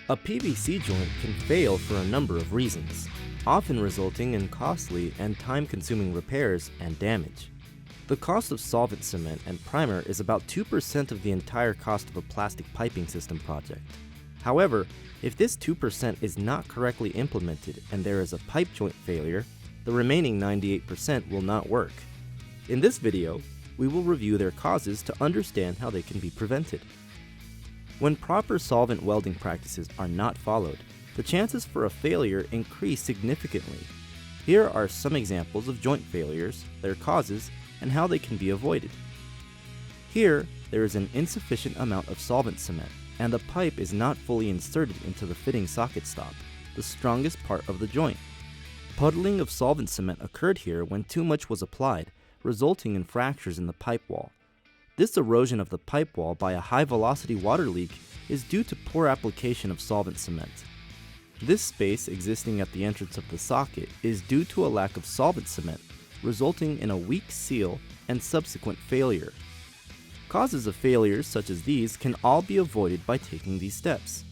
A PVC joint can fail for a number of reasons, often resulting in costly and time-consuming repairs and damage. The cost of solvent cement and primer is about 2% of the entire cost of a plastic piping system project. However, if this 2% is not correctly implemented and there is a pipe joint failure, the remaining 98% will not work. In this video, we will review their causes to understand how they can be prevented. When proper solvent welding practices are not followed, the chances for a failure increase significantly. Here are some examples of joint failures, their causes, and how they can be avoided. Here, there is an insufficient amount of solvent cement, and the pipe is not fully inserted into the fitting socket stop, the strongest part of the joint. Puddling of solvent cement occurred here when too much was applied, resulting in fractures in the pipe wall. This erosion of the pipe wall by a high-velocity water leak is due to poor application of solvent cement. This space existing at the entrance of the socket is due to a lack of solvent cement, resulting in a weak seal and subsequent failure. Causes of failures such as these can all be avoided by taking these steps.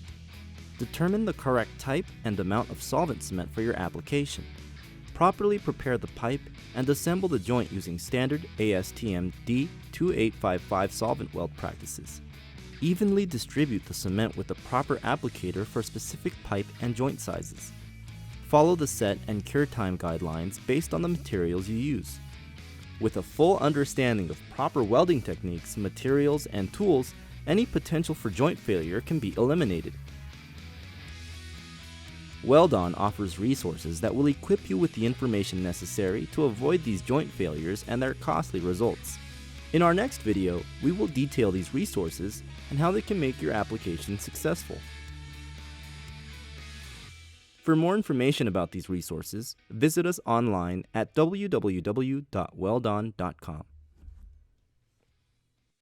Determine the correct type and amount of solvent cement for your application. Properly prepare the pipe and assemble the joint using standard ASTM D2855 solvent weld practices. Evenly distribute the cement with the proper applicator for specific pipe and joint sizes. Follow the set and cure time guidelines based on the materials you use. With a full understanding of proper welding techniques, materials, and tools, any potential for joint failure can be eliminated. Weld-On offers resources that will equip you with the information necessary to avoid these joint failures and their costly results. In our next video, we will detail these resources and how they can make your application successful. For more information about these resources, visit us online at www.weldon.com.